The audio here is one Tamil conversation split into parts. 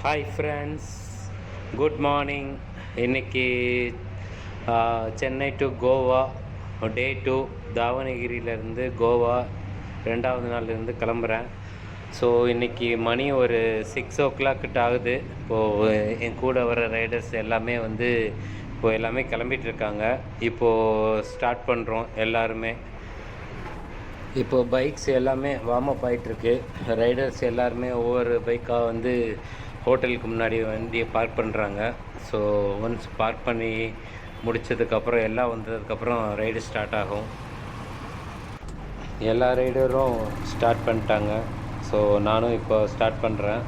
Hi friends, good morning. இன்றைக்கி சென்னை டு கோவா டே 2, தாவணகிரியிலேருந்து கோவா 2வது நாள்லேருந்து கிளம்புறேன். ஸோ இன்றைக்கி மணி ஒரு 6 o'clock ஆகுது. இப்போது என் கூட வர ரைடர்ஸ் எல்லாமே இப்போது எல்லாமே கிளம்பிகிட்ருக்காங்க. இப்போது ஸ்டார்ட் பண்ணுறோம் எல்லாருமே. இப்போது பைக்ஸ் எல்லாமே வார்ம் அப் ஆகிட்டுருக்கு. ரைடர்ஸ் எல்லாருமே ஒவ்வொரு பைக்காக ஹோட்டலுக்கு முன்னாடி வண்டியை பார்க் பண்ணுறாங்க. ஸோ ஒன்ஸ் பார்க் பண்ணி முடித்ததுக்கப்புறம் எல்லாம் வந்ததுக்கப்புறம் ரைடு ஸ்டார்ட் ஆகும். எல்லா ரைடரும் ஸ்டார்ட் பண்ணிட்டாங்க. ஸோ நானும் இப்போ ஸ்டார்ட் பண்ணுறேன்.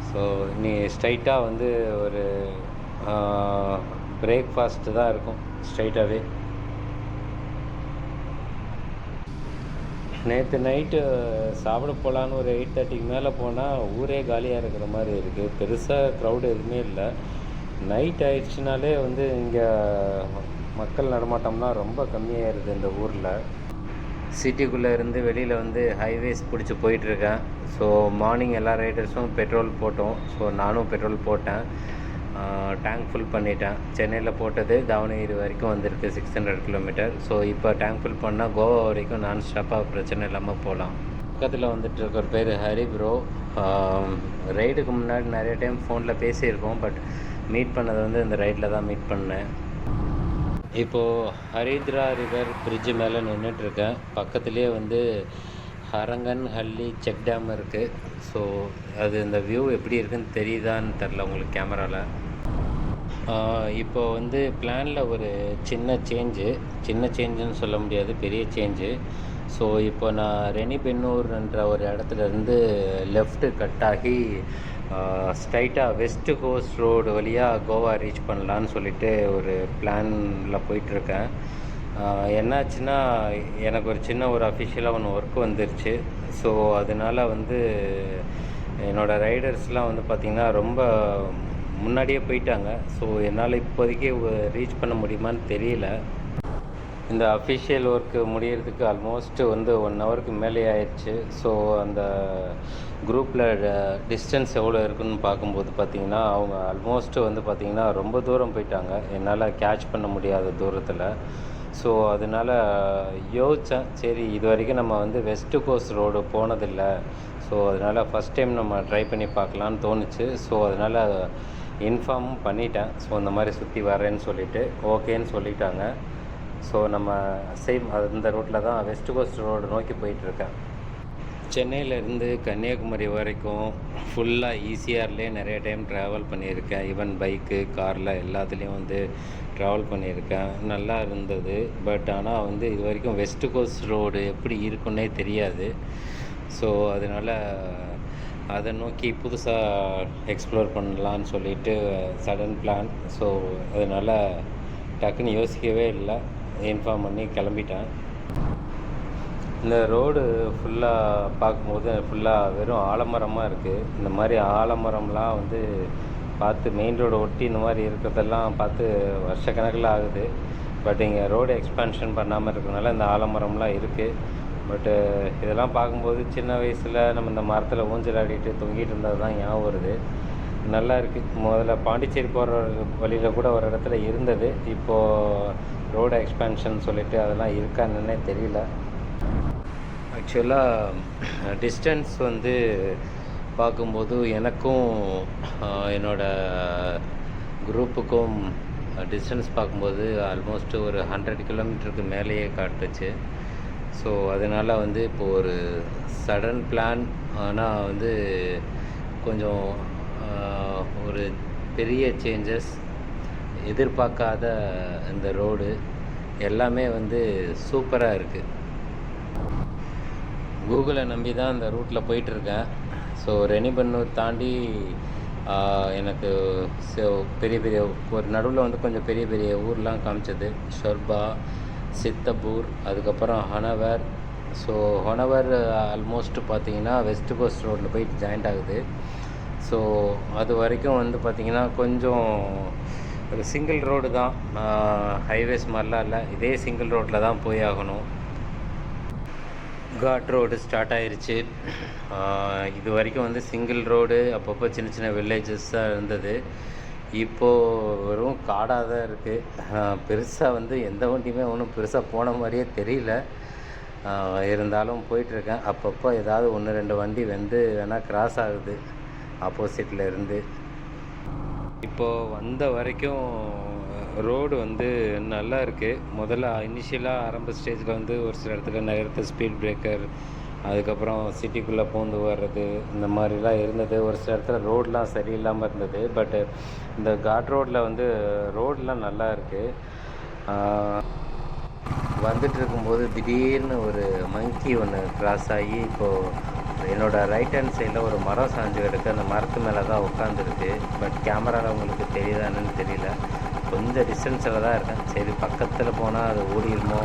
ஸோ நீ ஸ்ட்ரைட்டாக ஒரு பிரேக்ஃபாஸ்ட்டு தான் இருக்கும் ஸ்ட்ரைட்டாகவே. நேற்று நைட்டு சாப்பிட போகலான்னு ஒரு 8:30க்கு மேலே போனால் ஊரே காலியாக இருக்கிற மாதிரி இருக்குது. பெருசாக க்ரௌடு எதுவுமே இல்லை. நைட் ஆயிடுச்சுனாலே இங்கே மக்கள் நடமாட்டம்லாம் ரொம்ப கம்மியாகிடுது இந்த ஊரில். சிட்டிக்குள்ளே இருந்து வெளியில் ஹைவேஸ் பிடிச்சி போயிட்டுருக்கேன். ஸோ மார்னிங் எல்லா ரைடர்ஸும் பெட்ரோல் போட்டோம். ஸோ நானும் பெட்ரோல் போட்டேன். டேங்க் ஃபுல் பண்ணிட்டேன். சென்னையில் போட்டது தாவணகிரி வரைக்கும் வந்திருக்கு 600 கிலோமீட்டர். ஸோ இப்போ டேங்க் ஃபுல் பண்ணால் கோவா வரைக்கும் நான் ஸ்டாப்பாக பிரச்சனை இல்லாமல் போகலாம். பக்கத்தில் வந்துட்டுருக்க ஒரு பேர் ஹரி ப்ரோ. ரைடுக்கு முன்னாடி நிறைய டைம் ஃபோனில் பேசியிருக்கோம். பட் மீட் பண்ணது இந்த ரைடில் தான் மீட் பண்ணேன். இப்போது ஹரித்ரா ரிவர் பிரிட்ஜு மேலே நின்றுட்டுருக்கேன். பக்கத்துலேயே ஹரங்கன் ஹல்லி செக் டேம் இருக்குது. ஸோ அது இந்த வியூ எப்படி இருக்குதுன்னு தெரியுதான்னு தெரில உங்களுக்கு கேமராவில். இப்போ பிளானில் ஒரு சின்ன சேஞ்சுன்னு சொல்ல முடியாது, பெரிய சேஞ்சு. ஸோ இப்போ நான் ரெனிபென்னூர்ன்ற ஒரு இடத்துலேருந்து லெஃப்ட்டு கட் ஆகி ஸ்ட்ரைட்டாக வெஸ்ட்டு கோஸ்ட் ரோடு வழியாக கோவா ரீச் பண்ணலான்னு சொல்லிட்டு ஒரு பிளானில் போயிட்டுருக்கேன். என்னாச்சுன்னா எனக்கு ஒரு சின்ன அஃபிஷியலாக ஒர்க் வந்துருச்சு. ஸோ அதனால் என்னோடய ரைடர்ஸ்லாம் பார்த்திங்கன்னா ரொம்ப முன்னாடியே போயிட்டாங்க. ஸோ என்னால் இப்போதைக்கு ரீச் பண்ண முடியுமான்னு தெரியல. இந்த அஃபிஷியல் ஒர்க்கு முடிகிறதுக்கு ஆல்மோஸ்ட் 1 ஹவருக்கு மேலே ஆயிடுச்சு. ஸோ அந்த குரூப்பில் டிஸ்டன்ஸ் எவ்வளோ இருக்குதுன்னு பார்க்கும்போது பார்த்திங்கன்னா அவங்க ஆல்மோஸ்ட் பார்த்திங்கன்னா ரொம்ப தூரம் போயிட்டாங்க. என்னால் கேட்ச் பண்ண முடியாத தூரத்தில். ஸோ அதனால் யோசித்தேன், சரி இது வரைக்கும் நம்ம வெஸ்ட்டு கோஸ்ட் ரோடு போனதில்லை. ஸோ அதனால் ஃபஸ்ட் டைம் நம்ம ட்ரை பண்ணி பார்க்கலான்னு தோணுச்சு. ஸோ அதனால் இன்ஃபார்மும் பண்ணிட்டேன். ஸோ இந்த மாதிரி சுற்றி வரேன்னு சொல்லிவிட்டு ஓகேன்னு சொல்லிட்டாங்க. ஸோ நம்ம அந்த ரோட்டில் தான் வெஸ்ட் கோஸ்ட் ரோடு நோக்கி போயிட்டுருக்கேன். சென்னையிலேருந்து கன்னியாகுமரி வரைக்கும் ஃபுல்லாக ஈசிஆர்லேயே நிறைய டைம் ட்ராவல் பண்ணியிருக்கேன். ஈவன் பைக்கு, காரில் எல்லாத்துலேயும் ட்ராவல் பண்ணியிருக்கேன். நல்லா இருந்தது. பட் ஆனால் இது வரைக்கும் வெஸ்ட் கோஸ்ட் ரோடு எப்படி இருக்குன்னே தெரியாது. ஸோ அதனால் அதை நோக்கி புதுசாக எக்ஸ்ப்ளோர் பண்ணலான்னு சொல்லிட்டு சடன் பிளான். ஸோ அதனால் டக்குன்னு யோசிக்கவே இல்லை, இன்ஃபார்ம் பண்ணி கிளம்பிட்டேன். இந்த ரோடு ஃபுல்லாக பார்க்கும்போது ஃபுல்லாக வெறும் ஆலமரமாக இருக்குது. இந்த மாதிரி ஆலமரம்லாம் பார்த்து மெயின் ரோடு ஒட்டி இந்த மாதிரி இருக்கிறதெல்லாம் பார்த்து வருஷக்கணக்கில் ஆகுது. பட் இங்கே ரோடு எக்ஸ்பேன்ஷன் பண்ணாமல் இருக்கிறதுனால இந்த ஆலமரம்லாம் இருக்குது. பட்டு இதெல்லாம் பார்க்கும்போது சின்ன வயசில் நம்ம இந்த மரத்தில் ஊஞ்சல் ஆடிட்டு தொங்கிட்டு இருந்தது தான் ஞாபகம் வருது. நல்லா இருக்குது. முதல்ல பாண்டிச்சேரி போகிற வழியில் கூட ஒரு இடத்துல இருந்தது. இப்போது ரோடு எக்ஸ்பேன்ஷன் சொல்லிவிட்டு அதெல்லாம் இருக்கான்னு தெரியல. ஆக்சுவலாக டிஸ்டன்ஸ் பார்க்கும்போது எனக்கும் என்னோடய குரூப்புக்கும் டிஸ்டன்ஸ் பார்க்கும்போது ஆல்மோஸ்ட் ஒரு 100 கிலோமீட்டருக்கு மேலேயே காட்டுச்சு. ஸோ அதனால் இப்போது ஒரு சடன் பிளான். ஆனால் கொஞ்சம் ஒரு பெரிய சேஞ்சஸ், எதிர்பார்க்காத இந்த ரோடு எல்லாமே சூப்பராக இருக்குது. கூகுளை நம்பி தான் அந்த ரூட்டில் போயிட்டுருக்கேன். ஸோ ரெனிபென்னூர் தாண்டி எனக்கு பெரிய பெரிய ஒரு நடுவில் கொஞ்சம் பெரிய பெரிய ஊர்லாம் காமிச்சது. ஷொர்பா, சித்தபூர், அதுக்கப்புறம் ஹனவர். ஸோ ஹனவர் ஆல்மோஸ்ட் பார்த்திங்கன்னா வெஸ்ட் கோஸ்ட் ரோட்டில் போயிட்டு ஜாயிண்ட் ஆகுது. ஸோ அது வரைக்கும் பார்த்திங்கன்னா கொஞ்சம் ஒரு சிங்கிள் ரோடு தான், ஹைவேஸ் மாதிரிலாம் இல்லை. இதே சிங்கிள் ரோட்டில் தான் போய் ஆகணும். காட் ரோடு ஸ்டார்ட் ஆயிருச்சு. இது வரைக்கும் வந்து சிங்கிள் ரோடு, அப்பப்போ சின்ன சின்ன வில்லேஜஸ் தான் இருந்தது. இப்போது வெறும் காடாக தான் இருக்குது. பெருசாக வந்து எந்த வண்டியுமே ஒன்றும் பெருசாக போன மாதிரியே தெரியல. இருந்தாலும் போயிட்டுருக்கேன். அப்பப்போ ஏதாவது 1-2 வண்டி வந்து வேணால் கிராஸ் ஆகுது ஆப்போசிட்டில் இருந்து. இப்போது வந்த வரைக்கும் ரோடு வந்து நல்லா இருக்குது. முதல்ல இனிஷியலாக ஆரம்ப ஸ்டேஜில் வந்து ஒரு சில இடத்துல நகரத்து ஸ்பீட் பிரேக்கர், அதுக்கப்புறம் சிட்டிக்குள்ளே பூந்து வர்றது, இந்த மாதிரிலாம் இருந்தது. ஒரு சில இடத்துல ரோடெலாம் சரியில்லாமல் இருந்தது. பட்டு இந்த காட் ரோட்டில் வந்து ரோடெலாம் நல்லா இருக்குது. வந்துட்டு இருக்கும்போது திடீர்னு ஒரு மங்கி ஒன்று கிராஸ் ஆகி இப்போது என்னோடய ரைட் ஹேண்ட் சைடில் ஒரு மரம் சாஞ்சு கிடக்கு. அந்த மரத்து மேலே தான் உட்காந்துருக்கு. பட் கேமராவில் உங்களுக்கு தெரியுதான்னு தெரியல. கொஞ்சம் டிஸ்டன்ஸில் தான் இருக்கேன். சரி பக்கத்தில் போனால் அது ஓடிடுமோ,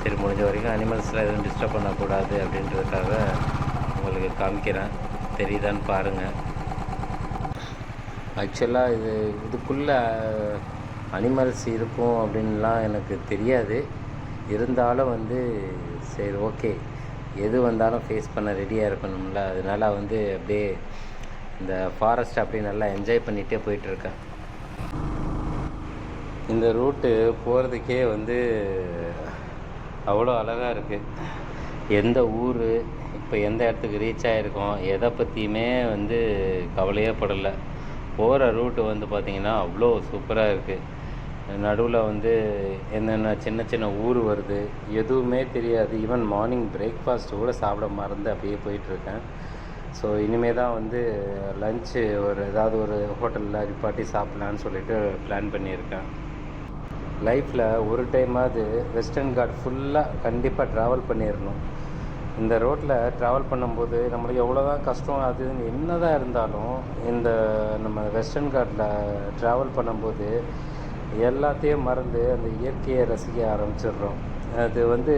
சரி முடிஞ்ச வரைக்கும் அனிமல்ஸில் எதுவும் டிஸ்டர்ப் பண்ணக்கூடாது அப்படின்றதுக்காக உங்களுக்கு காமிக்கிறேன். தெரியுதான்னு பாருங்கள். ஆக்சுவலாக இதுக்குள்ளே அனிமல்ஸ் இருக்கும் அப்படின்லாம் எனக்கு தெரியாது. இருந்தாலும் வந்து சரி ஓகே, எது வந்தாலும் ஃபேஸ் பண்ண ரெடியாக இருக்கணும்ல. அதனால் வந்து அப்படியே இந்த ஃபாரஸ்ட் அப்படியே நல்லா என்ஜாய் பண்ணிகிட்டே போயிட்டுருக்கேன். இந்த ரூட்டு போகிறதுக்கே வந்து அவ்வளோ அழகாக இருக்குது. எந்த ஊர், இப்போ எந்த இடத்துக்கு ரீச் ஆகிருக்கோம், எதை பற்றியுமே வந்து கவலையே படலை. போகிற ரூட்டு வந்து பார்த்திங்கன்னா அவ்வளோ சூப்பராக இருக்குது. நடுவில் வந்து என்னென்ன சின்ன சின்ன ஊர் வருது, எதுவுமே தெரியாது. ஈவன் மார்னிங் பிரேக்ஃபாஸ்ட்டு கூட சாப்பிட மறந்து அப்படியே போயிட்டுருக்கேன். ஸோ இனிமேல் தான் வந்து லஞ்சு ஏதாவது ஒரு ஹோட்டலில் நிப்பாட்டி சாப்பிட்லான்னு சொல்லிட்டு பிளான் பண்ணியிருக்கேன். லைஃப்பில் ஒரு டைமாவது வெஸ்டர்ன் காட் ஃபுல்லாக கண்டிப்பாக ட்ராவல் பண்ணிடணும். இந்த ரோட்டில் ட்ராவல் பண்ணும்போது நம்மளுக்கு எவ்வளோ தான் கஷ்டம் அது என்ன தான் இருந்தாலும் இந்த நம்ம வெஸ்டர்ன் காட்டில் ட்ராவல் பண்ணும்போது எல்லாத்தையும் மறந்து அந்த இயற்கையை ரசிக்க ஆரம்பிச்சிடுறோம். அது வந்து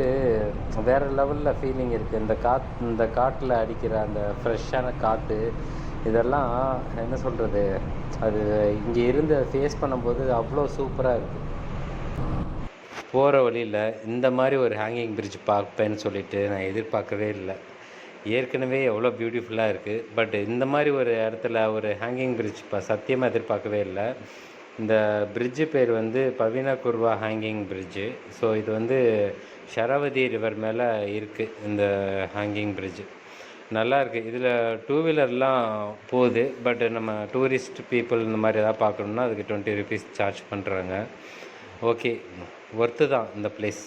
வேறு லெவலில் ஃபீலிங் இருக்குது. இந்த காட்டில் அடிக்கிற அந்த ஃப்ரெஷ்ஷான காற்று, இதெல்லாம் என்ன சொல்கிறது, அது இங்கே இருந்து ஃபேஸ் பண்ணும்போது அவ்வளோ சூப்பராக இருக்குது. போகிற வழியில் இந்த மாதிரி ஒரு ஹேங்கிங் பிரிட்ஜ் பார்ப்பேன்னு சொல்லிட்டு நான் எதிர்பார்க்கவே இல்லை. ஏற்கனவே எவ்வளோ பியூட்டிஃபுல்லாக இருக்குது. பட் இந்த மாதிரி ஒரு இடத்துல ஒரு ஹேங்கிங் பிரிட்ஜ் சத்தியமாக எதிர்பார்க்கவே இல்லை. இந்த பிரிட்ஜு பேர் வந்து பவினா குர்வா ஹேங்கிங் பிரிட்ஜு. ஸோ இது வந்து ஷராவதி ரிவர் மேலே இருக்குது இந்த ஹேங்கிங் பிரிட்ஜு. நல்லாயிருக்கு. இதில் 2 வீலர்லாம் போகுது. பட் நம்ம டூரிஸ்ட் பீப்புள் இந்த மாதிரி எதாவது பார்க்கணுன்னா அதுக்கு 20 rupees சார்ஜ் பண்ணுறாங்க. ஓகே, ஒர்த்து தான் இந்த பிளேஸ்.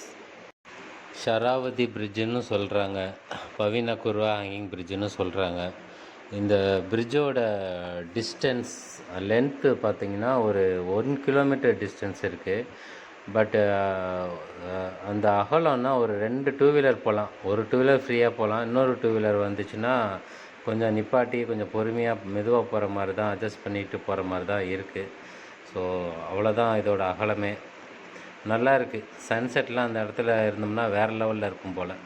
ஷராவதி பிரிட்ஜுன்னு சொல்கிறாங்க, பவினா குர்வா ஹேங்கிங் பிரிட்ஜுன்னு சொல்கிறாங்க. இந்த பிரிட்ஜோட டிஸ்டன்ஸ் லென்த்து பார்த்திங்கன்னா ஒரு 1 கிலோமீட்டர் டிஸ்டன்ஸ் இருக்குது. பட்டு அந்த அகலம்னா ஒரு 2 2 வீலர் போகலாம். ஒரு 2 வீலர் ஃப்ரீயாக போகலாம். இன்னொரு 2 வீலர் வந்துச்சுன்னா கொஞ்சம் நிப்பாட்டி கொஞ்சம் பொறுமையாக மெதுவாக போகிற மாதிரி தான், அட்ஜஸ்ட் பண்ணிட்டு போகிற மாதிரி தான் இருக்குது. ஸோ அவ்வளோதான் இதோட அகலமே. நல்லா இருக்குது. சன்செட்லாம் அந்த இடத்துல இருந்தோம்னா வேறு லெவலில் இருக்கும் போல்.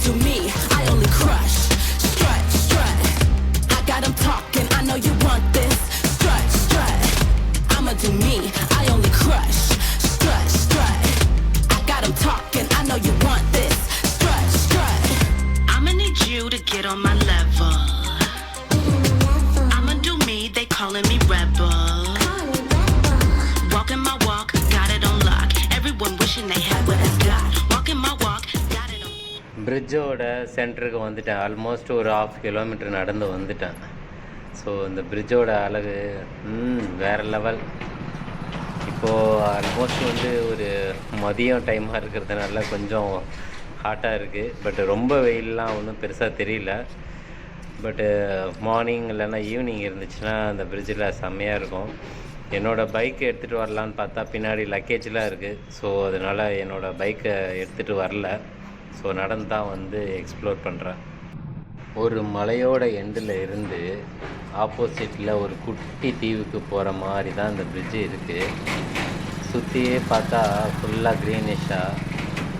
Do me, I only crush. Strut, strut. I got them talking, I know you want this. Strut, strut. I'ma do me, I only crush. Strut, strut. I got them talking, I know you want this. Strut, strut. I'ma need you to get on my level. I'ma do me, they calling me rebel. Walking my walk, got it on lock. Everyone wishing they had what I got. Walking my walk. பிரிட்ஜோட சென்டருக்கு வந்துட்டேன். ஆல்மோஸ்ட் ஒரு 1/2 கிலோமீட்டர் நடந்து வந்துட்டேன். ஸோ இந்த பிரிட்ஜோட அழகு வேறு லெவல். இப்போது ஆல்மோஸ்ட் வந்து ஒரு மதியம் டைமாக இருக்கிறதுனால கொஞ்சம் ஹாட்டாக இருக்குது. பட் ரொம்ப வெயிலெலாம் ஒன்றும் பெருசாக தெரியல. பட்டு மார்னிங் இல்லைன்னா ஈவினிங் இருந்துச்சுன்னா அந்த பிரிட்ஜில் செம்மையாக இருக்கும். என்னோடய பைக்கை எடுத்துகிட்டு வரலான்னு பார்த்தா பின்னாடி லக்கேஜெலாம் இருக்குது. ஸோ அதனால் என்னோடய பைக்கை எடுத்துகிட்டு வரல. ஸோ நடந்து தான் வந்து எக்ஸ்ப்ளோர் பண்ணுறேன். ஒரு மலையோட எண்டில் இருந்து ஆப்போசிட்டில் ஒரு குட்டி தீவுக்கு போகிற மாதிரி தான் இந்த பிரிட்ஜு இருக்குது. சுற்றியே பார்த்தா ஃபுல்லாக க்ரீனிஷாக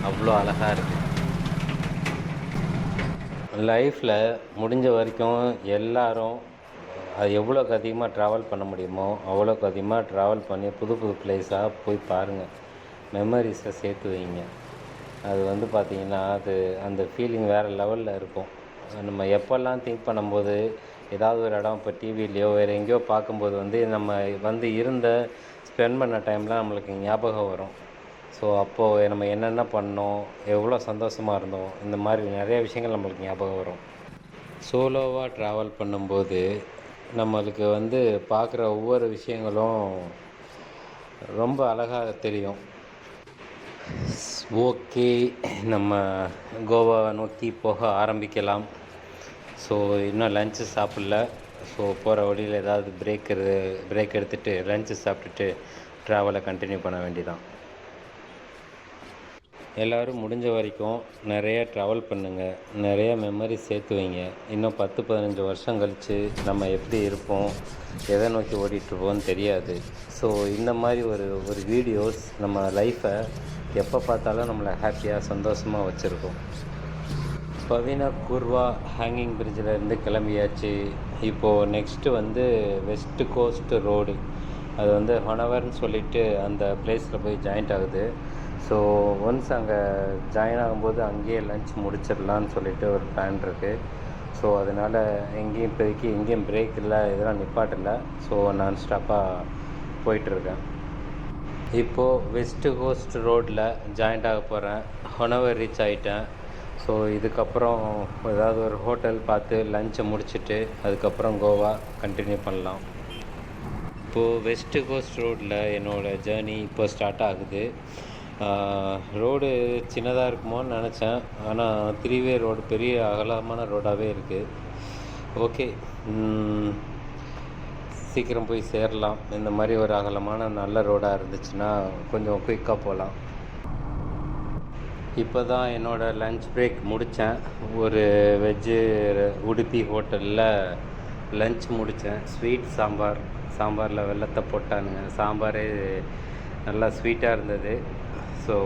அவ்வளோ அழகாக இருக்குது. லைஃப்பில் முடிஞ்ச வரைக்கும் எல்லாரும் அது எவ்வளோக்கு அதிகமாக ட்ராவல் பண்ண முடியுமோ அவ்வளோக்கு அதிகமாக ட்ராவல் பண்ணி புது புது பிளேஸாக போய் பாருங்கள். மெமரிஸை சேர்த்து வைங்க. அது வந்து பார்த்திங்கன்னா அது அந்த ஃபீலிங் வேறு லெவலில் இருக்கும். நம்ம எப்போல்லாம் திங்க் பண்ணும்போது ஏதாவது ஒரு இடம் இப்போ டிவிலேயோ வேறு எங்கேயோ பார்க்கும்போது வந்து நம்ம வந்து ஸ்பெண்ட் பண்ண டைம்லாம் நம்மளுக்கு ஞாபகம் வரும். ஸோ அப்போது நம்ம என்னென்ன பண்ணோம், எவ்வளோ சந்தோஷமாக இருந்தோம், இந்த மாதிரி நிறைய விஷயங்கள் நம்மளுக்கு ஞாபகம் வரும். சோலோவாக ட்ராவல் பண்ணும்போது நம்மளுக்கு வந்து பார்க்குற ஒவ்வொரு விஷயங்களும் ரொம்ப அழகாக தெரியும். ஓகே, நம்ம கோவாவை நோக்கி போக ஆரம்பிக்கலாம். ஸோ இன்னும் லஞ்சு சாப்பிடல. ஸோ போகிற வழியில் ஏதாவது பிரேக் எடுத்துகிட்டு லஞ்சு சாப்பிட்டுட்டு ட்ராவலை கண்டினியூ பண்ண வேண்டியதான். எல்லோரும் முடிஞ்ச வரைக்கும் நிறையா ட்ராவல் பண்ணுங்கள், நிறையா மெமரி சேர்த்து வைங்க. இன்னும் 10-15 வருஷம் கழித்து நம்ம எப்படி இருப்போம், எதை நோக்கி ஓடிட்டுருப்போம்னு தெரியாது. ஸோ இந்த மாதிரி ஒரு வீடியோஸ் நம்ம லைஃப்பை எப்போ பார்த்தாலும் நம்மளை ஹாப்பியாக சந்தோஷமாக வச்சுருக்கோம். பவினா கூர்வா ஹேங்கிங் பிரிட்ஜிலேருந்து கிளம்பியாச்சு. இப்போது நெக்ஸ்ட்டு வந்து வெஸ்ட் கோஸ்ட் ரோடு, அது வந்து ஹொனவர்னு சொல்லிவிட்டு அந்த பிளேஸில் போய் ஜாயிண்ட் ஆகுது. ஸோ ஒன்ஸ் அங்கே ஜாயின் ஆகும்போது அங்கேயே லன்ச் முடிச்சிடலான்னு சொல்லிட்டு ஒரு பிளான் இருக்குது. ஸோ அதனால் எங்கேயும் பிரேக் இல்லை, இதெல்லாம் நிப்பாட்டில்லை. ஸோ நான் ஸ்டாப்பாக போயிட்டுருக்கேன். இப்போது வெஸ்ட் கோஸ்ட் ரோட்டில் ஜாயிண்ட் ஆக போகிறேன். ஹொனவர் ரீச் ஆகிட்டேன். ஸோ இதுக்கப்புறம் ஏதாவது ஒரு ஹோட்டல் பார்த்து லஞ்சை முடிச்சுட்டு அதுக்கப்புறம் கோவா கண்டினியூ பண்ணலாம். இப்போது வெஸ்ட் கோஸ்ட் ரோட்டில் என்னோடய ஜேர்னி இப்போ ஸ்டார்ட் ஆகுது. ரோடு சின்னதாக இருக்குமோன்னு நினச்சேன், ஆனால் 3-வே ரோடு பெரிய அகலமான ரோடாகவே இருக்குது. ஓகே, சீக்கிரம் போய் சேரலாம். இந்த மாதிரி ஒரு அகலமான நல்ல ரோடாக இருந்துச்சுன்னா கொஞ்சம் குயிக்காக போகலாம். இப்போ தான் என்னோடய லன்ச் பிரேக் முடித்தேன். ஒரு வெஜ்ஜு உடுப்பி ஹோட்டலில் லன்ச் முடித்தேன். ஸ்வீட் சாம்பாரில் வெல்லத்தை போட்டானுங்க. சாம்பாரே நல்லா ஸ்வீட்டாக இருந்தது. ஸோ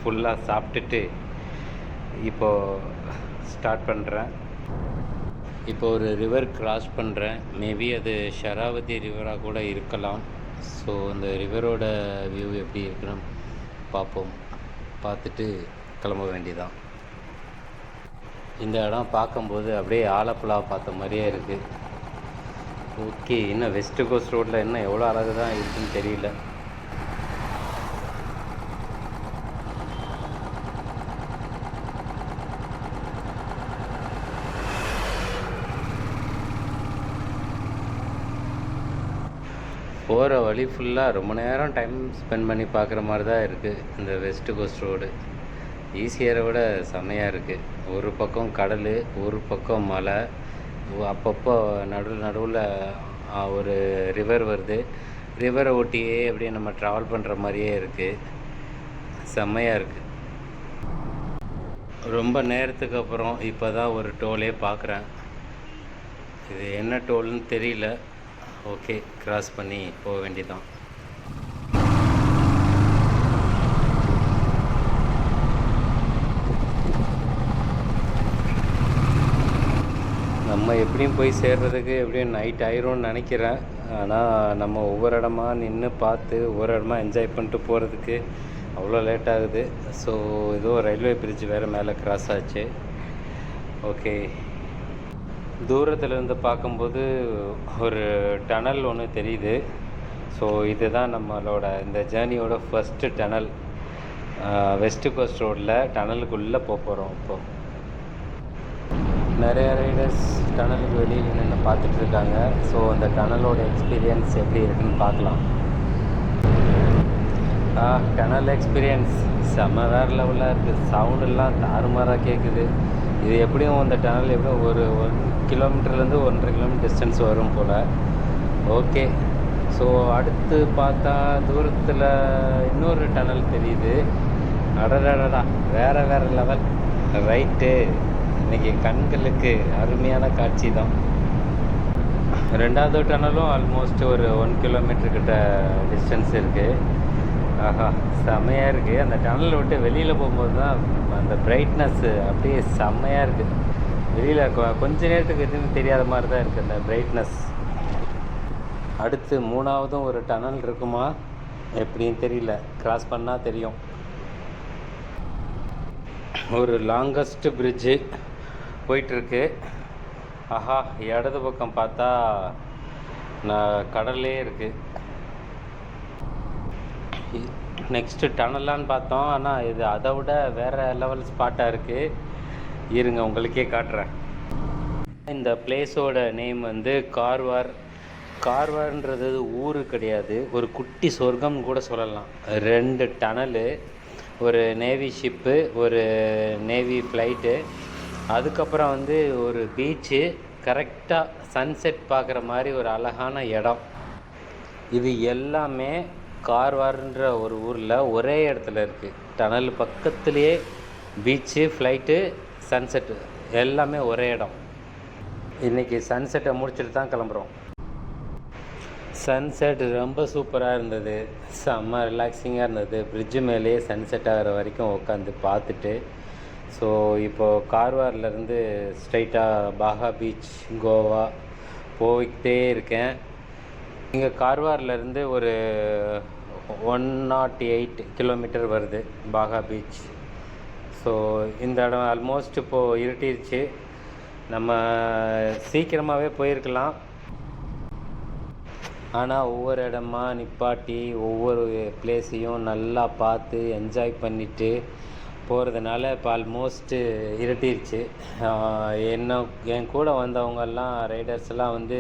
ஃபுல்லாக சாப்பிட்டுட்டு இப்போது ஸ்டார்ட் பண்ணுறேன். இப்போ ஒரு ரிவர் கிராஸ் பண்ணுறேன். மேபி அது ஷராவதி ரிவராக கூட இருக்கலாம். ஸோ அந்த ரிவரோட வியூ எப்படி இருக்குன்னு பார்ப்போம். பார்த்துட்டு கிளம்ப வேண்டியதான். இந்த இடம் பார்க்கும்போது அப்படியே ஆலப்புழா பார்த்த மாதிரியே இருக்குது. ஓகே, இன்னும் வெஸ்ட் கோஸ்ட் ரோட்டில் இன்னும் எவ்வளோ அழகு தான் இருக்குதுன்னு தெரியல. போகிற வழி ஃபுல்லாக ரொம்ப நேரம் டைம் ஸ்பெண்ட் பண்ணி பார்க்குற மாதிரி தான் இருக்குது இந்த வெஸ்ட் கோஸ்ட் ரோடு. ஈஸியரை விட செம்மையாக இருக்குது. ஒரு பக்கம் கடல், ஒரு பக்கம் மலை, அப்பப்போ நடுவில் ஒரு ரிவர் வருது. ரிவரை ஒட்டியே அப்படியே நம்ம ட்ராவல் பண்ணுற மாதிரியே இருக்குது. செம்மையாக இருக்குது. ரொம்ப நேரத்துக்கு அப்புறம் இப்போ தான் ஒரு டோலே பார்க்குறேன். இது என்ன டோல்னு தெரியல. ஓகே, கிராஸ் பண்ணி போக வேண்டியதான். நம்ம எப்படியும் போய் சேர்றதுக்கு எப்படியும் நைட் ஆயிரும்னு நினைக்கிறேன். ஆனால் நம்ம ஒவ்வொரு இடமா நின்று பார்த்து ஒவ்வொரு இடமா என்ஜாய் பண்ணிட்டு போகிறதுக்கு அவ்வளோ லேட் ஆகுது. ஸோ ஏதோ ரயில்வே பிரிட்ஜ் வேறு மேலே கிராஸ் ஆச்சு. ஓகே, தூரத்துலேருந்து பார்க்கும்போது ஒரு டனல் ஒன்று தெரியுது. ஸோ இதுதான் நம்மளோட இந்த ஜேர்னியோட ஃபஸ்ட்டு டனல். வெஸ்ட் கோஸ்ட் ரோடில் டனலுக்குள்ளே போகிறோம். இப்போது நிறைய ரைடர்ஸ் டனலுக்கு வெளியில் நின்று பார்த்துட்ருக்காங்க. ஸோ அந்த டனலோட எக்ஸ்பீரியன்ஸ் எப்படி இருக்குன்னு பார்க்கலாம். டனல் எக்ஸ்பீரியன்ஸ் செம்ம வேறு லெவலாக இருக்குது. சவுண்டெல்லாம் தாறுமாறாக கேட்குது. இது எப்படியும் அந்த டனல் எப்படியும் ஒரு 1 கிலோமீட்டர்லேருந்து 1.5 கிலோமீட்டர் டிஸ்டன்ஸ் வரும் போல். ஓகே, ஸோ அடுத்து பார்த்தா தூரத்தில் இன்னொரு டனல் தெரியுது. அடடடா, வேறு லெவல். ரைட்டு, இன்றைக்கி கண்களுக்கு அருமையான காட்சி தான். ரெண்டாவது டனலும் ஆல்மோஸ்ட் ஒரு 1 கிலோமீட்டர் கிட்ட டிஸ்டன்ஸ் இருக்குது. ஆஹா, செம்மையாக இருக்குது. அந்த டனலை விட்டு வெளியில் போகும்போது தான் அந்த பிரைட்னஸ்ஸு அப்படியே செம்மையாக இருக்குது. வெளியில் கொஞ்ச நேரத்துக்கு எதுவும் தெரியாத மாதிரி தான் இருக்குது அந்த பிரைட்னஸ். அடுத்து 3ஆவதும் ஒரு டனல் இருக்குமா எப்படின்னு தெரியல, கிராஸ் பண்ணால் தெரியும். ஒரு லாங்கஸ்ட் பிரிட்ஜு போயிட்டுருக்கு. ஆஹா, இடது பக்கம் பார்த்தா நான் கடல்லே இருக்குது. நெக்ஸ்ட்டு டனலான்னு பார்த்தோம், ஆனால் இது அதை விட வேறு லெவல் ஸ்பாட்டாக இருக்குது. இருங்க உங்களுக்கே காட்டுறேன். இந்த பிளேஸோட நேம் வந்து கார்வார். கார்வார்ன்றது ஊர் கிடையாது, ஒரு குட்டி சொர்க்கம்னு கூட சொல்லலாம். 2 டனலு, ஒரு நேவி ஷிப்பு, ஒரு நேவி ஃப்ளைட்டு, அதுக்கப்புறம் வந்து ஒரு பீச்சு, கரெக்டாக சன்செட் பார்க்குற மாதிரி ஒரு அழகான இடம். இது எல்லாமே கார்வார்ன்ற ஒரு ஊரில் ஒரே இடத்துல இருக்குது. டனல் பக்கத்துலேயே பீச்சு, ஃப்ளைட்டு, சன்செட்டு எல்லாமே ஒரே இடம். இன்றைக்கி சன்செட்டை முடிச்சுட்டு தான் கிளம்புறோம். சன்செட் ரொம்ப சூப்பராக இருந்தது, செம்ம ரிலாக்ஸிங்காக இருந்தது. பிரிட்ஜு மேலேயே சன்செட் ஆகிற வரைக்கும் உட்காந்து பார்த்துட்டு, ஸோ இப்போது கார்வார்லேருந்து ஸ்ட்ரைட்டாக பாகா பீச், கோவா போய்கிட்டே இருக்கேன். இங்கே கார்வார்லேருந்து ஒரு 108 கிலோமீட்டர் வருது பாகா பீச். ஸோ இந்த இடம் ஆல்மோஸ்ட் இப்போது இருட்டிருச்சு. நம்ம சீக்கிரமாகவே போயிருக்கலாம், ஆனால் ஒவ்வொரு இடமா நிப்பாட்டி ஒவ்வொரு பிளேஸையும் நல்லா பார்த்து என்ஜாய் பண்ணிவிட்டு போகிறதுனால இப்போ ஆல்மோஸ்ட்டு இருட்டிருச்சு. என் கூட வந்தவங்கெல்லாம் ரைடர்ஸ்லாம் வந்து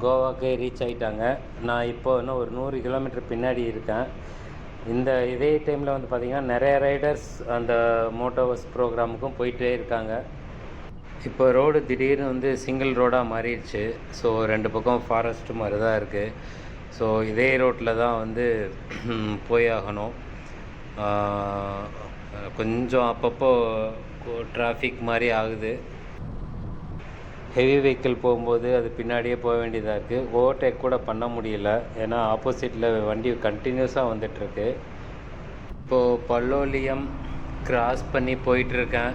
கோவாக்கே ரீச் ஆகிட்டாங்க. நான் இப்போ இன்னும் ஒரு 100 கிலோமீட்டர் பின்னாடி இருக்கேன். இதே டைமில் வந்து பார்த்திங்கன்னா நிறைய ரைடர்ஸ் அந்த மோட்டோவர்ஸ் ப்ரோக்ராமுக்கும் போயிட்டே இருக்காங்க. இப்போ ரோடு திடீர்னு வந்து சிங்கிள் ரோடாக மாறிடுச்சு. ஸோ 2 பக்கம் ஃபாரஸ்ட்டு மாதிரி தான் இருக்குது. ஸோ இதே ரோட்டில் தான் வந்து போய் ஆகணும். கொஞ்சம் அப்பப்போ டிராஃபிக் மாதிரி ஆகுது. ஹெவி வெஹிக்கிள் போகும்போது அது பின்னாடியே போக வேண்டியதாக இருக்குது. ஓவர்டேக் கூட பண்ண முடியல, ஏன்னா ஆப்போசிட்டில் வண்டி கண்டினியூஸாக வந்துட்டுருக்கு. இப்போது பல்லோலியம் கிராஸ் பண்ணி போயிட்டுருக்கேன்.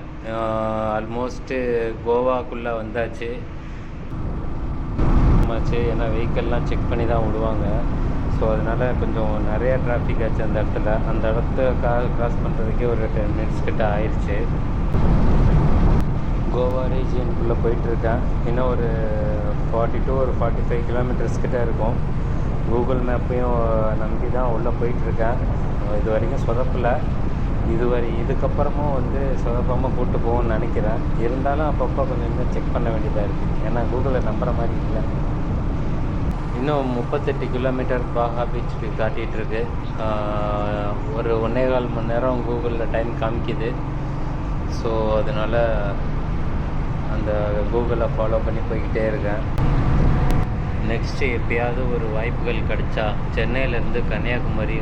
ஆல்மோஸ்ட்டு கோவாக்குள்ளே வந்தாச்சு. ஏன்னா வெஹிக்கல்லாம் செக் பண்ணி தான் விடுவாங்க. ஸோ அதனால் கொஞ்சம் நிறையா டிராஃபிக் ஆச்சு அந்த இடத்துல. அந்த இடத்த கிராஸ் பண்ணுறதுக்கே ஒரு 10 மினிட்ஸ் கிட்ட ஆயிடுச்சு. கோவா ரீஜியனுக்குள்ளே போயிட்டுருக்கேன். இன்னும் ஒரு 42 ஒரு 45 கிலோமீட்டர்ஸ் கிட்டே இருக்கும். கூகுள் மேப்பையும் நம்பி தான் உள்ளே போயிட்டுருக்கேன். இது வரைக்கும் சொதப்பில். இதுக்கப்புறமும் வந்து சொதப்பாமல் கூப்பிட்டு போகும்னு நினைக்கிறேன். இருந்தாலும் அப்பப்போ கொஞ்சம் இன்னும் செக் பண்ண வேண்டியதாக இருக்குது, ஏன்னா கூகுளை நம்புகிற மாதிரி இல்லை. இன்னும் 38 கிலோமீட்டர் பாகா பீச்சுக்கு காட்டிகிட்ருக்கு. ஒரு 1.25 மணி நேரம் கூகுளில் டைம் காமிக்குது. ஸோ அதனால் அந்த கூகுளை ஃபாலோ பண்ணி போய்கிட்டே இருக்கேன். நெக்ஸ்ட்டு எப்பயாவது ஒரு வாய்ப்புகள் கிடச்சா சென்னையிலேருந்து கன்னியாகுமரி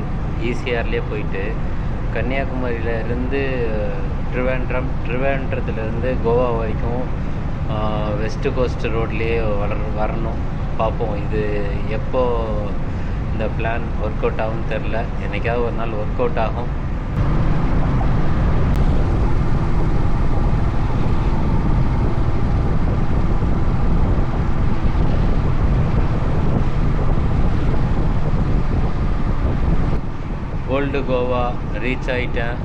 ஈசிஆர்லேயே போயிட்டு கன்னியாகுமரியிலேருந்து ட்ரிவேண்டத்துலேருந்து கோவா வரைக்கும் வெஸ்ட்டு கோஸ்ட் ரோட்லேயே வரணும். பார்ப்போம் இது எப்போ இந்த பிளான் ஒர்க் அவுட் ஆகும்னு தெரில. என்றைக்காவது ஒரு நாள் ஒர்க் அவுட் ஆகும். ஓல்டு கோவா ரீச் ஆகிட்டேன்.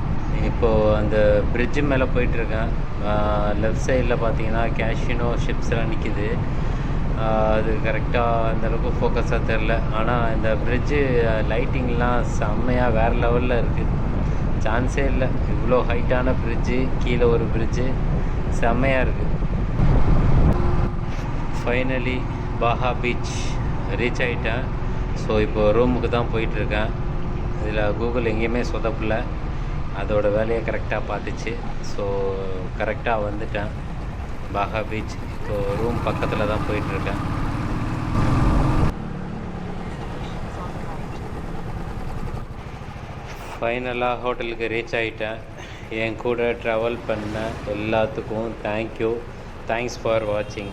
இப்போது அந்த பிரிட்ஜு மேலே போயிட்டுருக்கேன். லெஃப்ட் சைடில் பார்த்தீங்கன்னா கேஷினோ ஷிப்ஸ்லாம் நிற்கிது. அது கரெக்டாக அந்தளவுக்கு ஃபோக்கஸாக தெரில, ஆனால் இந்த பிரிட்ஜு லைட்டிங்லாம் செம்மையாக வேறு லெவலில் இருக்குது. சான்ஸே இல்லை, இவ்வளோ ஹைட்டான பிரிட்ஜு, கீழே ஒரு பிரிட்ஜு, செம்மையாக இருக்குது. ஃபைனலி பாகா பீச் ரீச் ஆகிட்டேன். ஸோ இப்போ ரூமுக்கு தான் போயிட்டுருக்கேன். இதில் கூகுள் எங்கேயுமே சொதப்பில், அதோட வேலையை கரெக்டாக பார்த்துச்சு. ஸோ கரெக்டாக வந்துட்டேன் பாகா பீச். இப்போது ரூம் பக்கத்தில் தான் போயிட்டுருக்கேன். ஃபைனலாக ஹோட்டலுக்கு ரீச் ஆகிட்டேன். என் கூட ட்ராவல் பண்ண எல்லாத்துக்கும் தேங்க்யூ. தேங்க்ஸ் ஃபார் வாட்சிங்.